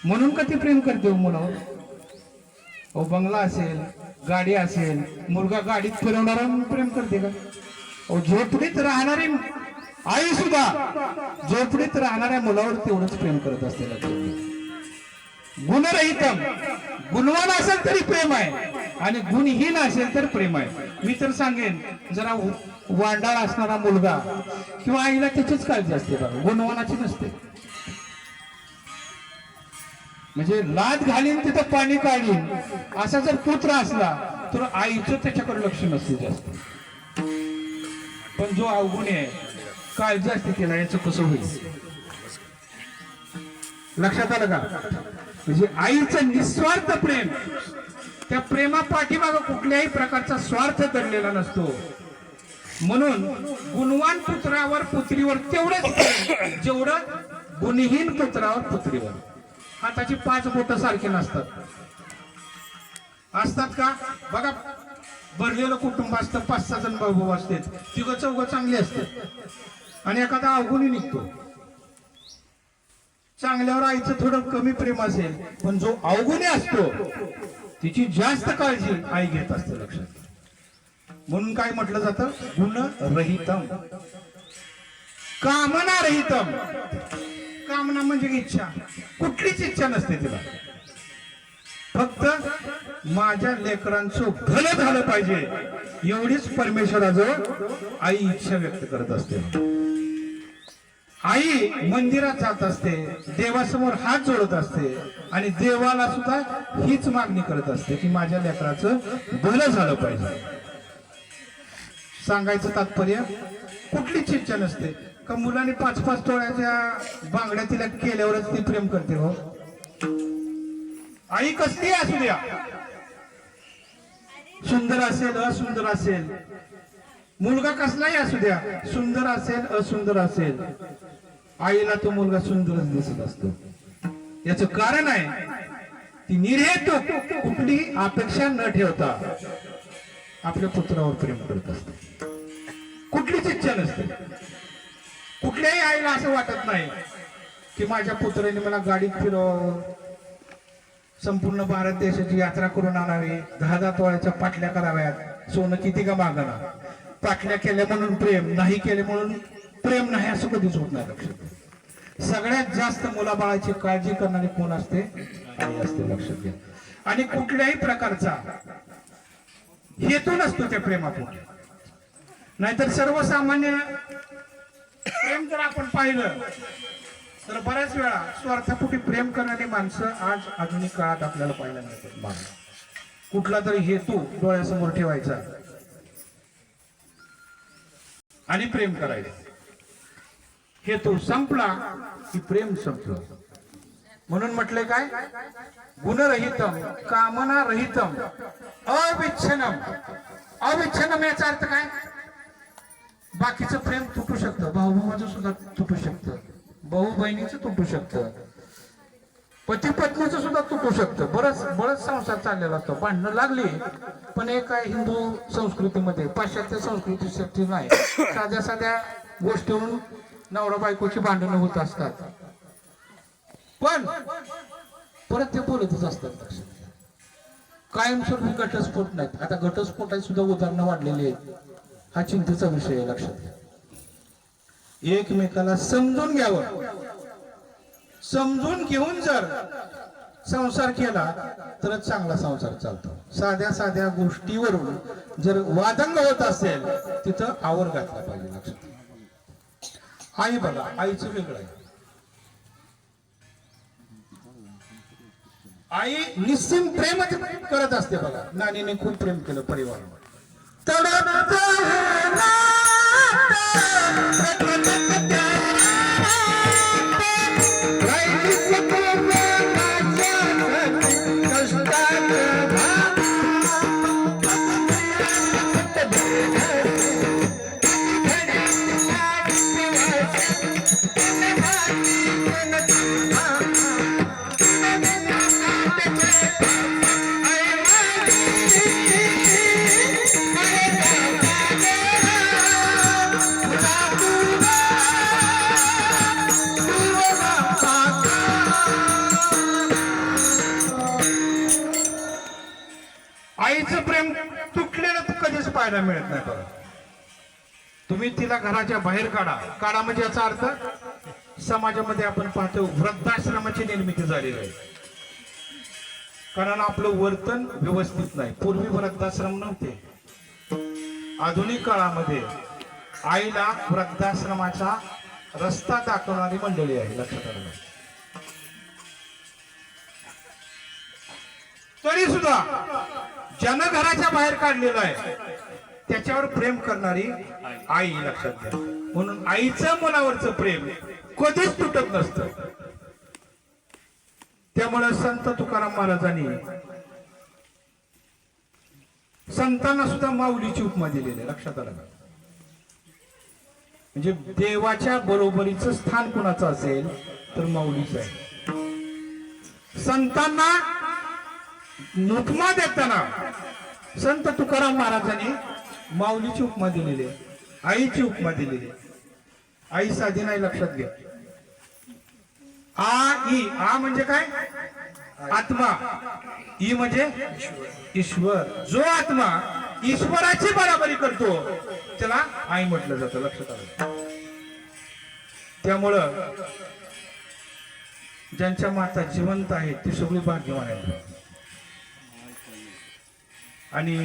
म्हणून का ती प्रेम करते हो मुलावर? अहो बंगला असेल, गाडी असेल, मुलगा गाडीत फिरवणारा प्रेम करते का? अहो झोपडीत राहणारी आई सुद्धा झोपडीत राहणाऱ्या मुलावर तेवढंच प्रेम करत असते. गुणरहितम, गुणवान असेल तरी प्रेम आहे आणि गुणहीन असेल तर प्रेम आहे. मी तर सांगेन जरा वांडाळ असणारा मुलगा किंवा आईला त्याचीच काळजी असते बघा, गुणवानाची नसते. म्हणजे लाद घालीन तिथं पाणी काढीन असा जर पुत्र असला तर आईचं त्याच्याकडे लक्ष नसते जास्त. पण जो अवगुणी आहे काळजी असते तिला, याचं कसं होईल? लक्षात आलं का? म्हणजे आईचं निस्वार्थ प्रेम, त्या प्रेमा पाठीमागं कुठल्याही प्रकारचा स्वार्थ दडलेला नसतो. म्हणून गुणवान पुत्रावर पुत्रीवर तेवढंच जेवढं गुणहीन पुत्रावर पुत्रीवर. हाताची 5 बोटं सारखी नसतात. असतात का बघा, भरलेलं कुटुंब असतं, 5-6 जण भाऊ असतात, 3-4 चांगले असतात आणि एखादा अवगुणी निघतो. चांगल्यावर आईचं थोडं कमी प्रेम असेल, पण जो अवगुणी असतो तिची जास्त काळजी आई घेत असते. लक्षात. म्हणून काय म्हटलं जातं? गुणरहितम कामना रहितम. कामना म्हणजे इच्छा, कुठलीच इच्छा नसते तिला. फक्त माझ्या लेकरांचं भलं झालं पाहिजे एवढीच परमेश्वराजवळ आई इच्छा व्यक्त करत असते. आई मंदिरात जात असते, देवासमोर हात जोडत असते आणि देवाला सुद्धा हीच मागणी करत असते की माझ्या लेकराचं भलं झालं पाहिजे. सांगायचं तात्पर्य कुठलीच इच्छा नसते का मुलांनी 5-5 तोळ्याच्या बांगड्या तिला केल्यावरच ती प्रेम करते. हो, आई कसली असू द्या, सुंदर असेल असुंदर असेल, मुलगा कसलाही असू द्या, सुंदर असेल असुंदर असेल, आईला तो मुलगा सुंदरच दिसत असतो. याचं कारण आहे ती निर्हेतुक कुठलीही अपेक्षा न ठेवता आपल्या पुत्रावर प्रेम करत असते. कुठलीच इच्छा नसते. कुठल्याही आईला असं वाटत नाही की माझ्या पुत्राने मला गाडीत फिरवावं, संपूर्ण भारत देशाची यात्रा करून आणावी, 10-10 तोळ्याच्या पाटल्या कराव्यात, सोनं किती का मागणार. पाटल्या केल्या म्हणून प्रेम, नाही केले म्हणून प्रेम नाही, असं कधीच होत नाही. लक्षात. सगळ्यात जास्त मुलाबाळाची काळजी करणारी कोण असते? आई असते. लक्षात घ्या. आणि कुठल्याही प्रकारचा हेतू नसतो त्या प्रेमातून. नाहीतर सर्वसामान्य प्रेम जर आपण पाहिलं तर बऱ्याच वेळा स्वार्थापोटी प्रेम करणारी माणसं आज आधुनिक काळात आपल्याला पाहायला मिळतात. कुठला तरी हेतू डोळ्यासमोर ठेवायचा आणि प्रेम करायचं. हेतू संपला की प्रेम संपलं. म्हणून म्हटले काय? गुणरहितम कामना रहितम अविच्छिन्नम. अविच्छिन्नम याचा अर्थ काय? बाकीचं प्रेम तुटू शकतं, भाऊ-भावाचं सुद्धा तुटू शकतं, भाऊ बहिणीचं तुटू शकतं, पती पत्नीचं सुद्धा तुटू शकतं. बरंच संसार चाललेला असतो. भांडणं लागली पण एक आहे हिंदू संस्कृतीमध्ये, पाश्चात्य संस्कृतीसाठी नाही, साध्या साध्या गोष्टीवरून नवरा बायकोची भांडणं होत असतात, पण परत ते बोलतच असतात. कायमस्वरूपी घटस्फोट नाहीत. आता घटस्फोटाची सुद्धा उदाहरणं वाढलेली आहेत. हा चिंतेचा विषय आहे. लक्षात घ्या. एकमेकाला समजून घ्यावं. समजून घेऊन जर संसार केला तरच चांगला संसार चालतो. साध्या साध्या गोष्टीवरून जर वादंग होत असेल तिथं आवर घातला पाहिजे. लक्षात. आई बघा, आईचं वेगळं आहे. आई निस्सीम प्रेम करत असते. बघा, नानीने खूप प्रेम केलं परिवारावर. प्रेम तुटलेलं तर कधीच पाहायला मिळत नाही बघा. तुम्ही तिला घराच्या बाहेर काढा. काढा म्हणजे याचा अर्थ समाजामध्ये आपण पाहतो वृद्धाश्रमाची निर्मिती झालेली आहे. कारण आपलं वर्तन व्यवस्थित नाही. पूर्वी वृद्धाश्रम नव्हते. आधुनिक काळामध्ये आईला वृद्धाश्रमाचा रस्ता दाखवणारी मंडळी आहे, लक्षात आलं. तरी सुद्धा ज्यानं घराच्या बाहेर काढलेलं आहे त्याच्यावर प्रेम करणारी आई, लक्षात घ्या. म्हणून आईचं मनावरचं प्रेम कधीच तुटत नसतं. त्यामुळे संत तुकाराम महाराजांनी संतांना सुद्धा माऊलीची उपमा दिलेली आहे, लक्षात आलं का? म्हणजे देवाच्या बरोबरीचं स्थान कुणाचं असेल तर माऊलीचं आहे. संतांना उपमा देताना संत तुकाराम महाराजांनी माऊलीची उपमा दिलेली आहे, आईची उपमा दिलेली आहे. आई साधी नाही, लक्षात घ्या. आ म्हणजे काय? आत्मा. ई म्हणजे ईश्वर. जो आत्मा ईश्वराची बराबरी करतो त्याला आई म्हटलं जातं, लक्षात आलं. त्यामुळं ज्यांच्या माता जिवंत आहेत ती सगळी भाग्यवान आहेत. आणि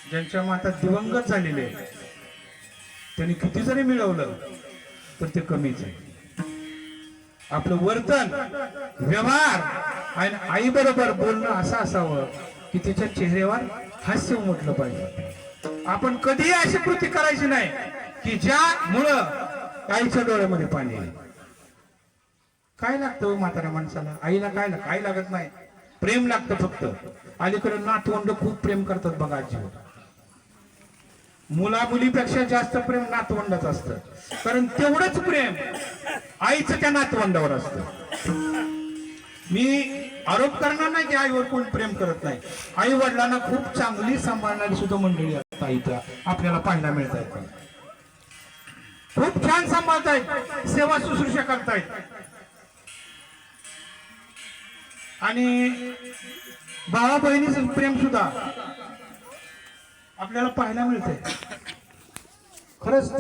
ज्यांच्या माता दिवंगत झालेले त्यांनी किती जरी मिळवलं तर ते कमीच आहे. आपलं वर्तन, व्यवहार आणि आई बरोबर बोलणं असं असावं की तिच्या चेहऱ्यावर हास्य उमटलं पाहिजे. आपण कधीही अशी कृती करायची नाही की ज्यामुळं आईच्या डोळ्यामध्ये पाणी येईल. काय लागतं म्हाताऱ्या माणसाला? आईला काय लागत नाही, प्रेम लागतं फक्त. अलीकडे नातवंड खूप प्रेम करतात बघा आजीवर. मुला मुलीपेक्षा जास्त प्रेम नातवंडाच असतं. कारण तेवढंच प्रेम आईचं त्या नातवंडावर असतं. मी आरोप करणार नाही की आईवर कोण प्रेम करत नाही. आई वडिलांना खूप चांगली सांभाळणारी सुद्धा मंडळी आता इथं आपल्याला पाहायला मिळत आहेत. खूप छान सांभाळतायत, सेवा शुश्रूषा करतायत. आणि भावा बहिणीचं प्रेम सुद्धा आपल्याला पाहायला मिळतंय. खरंच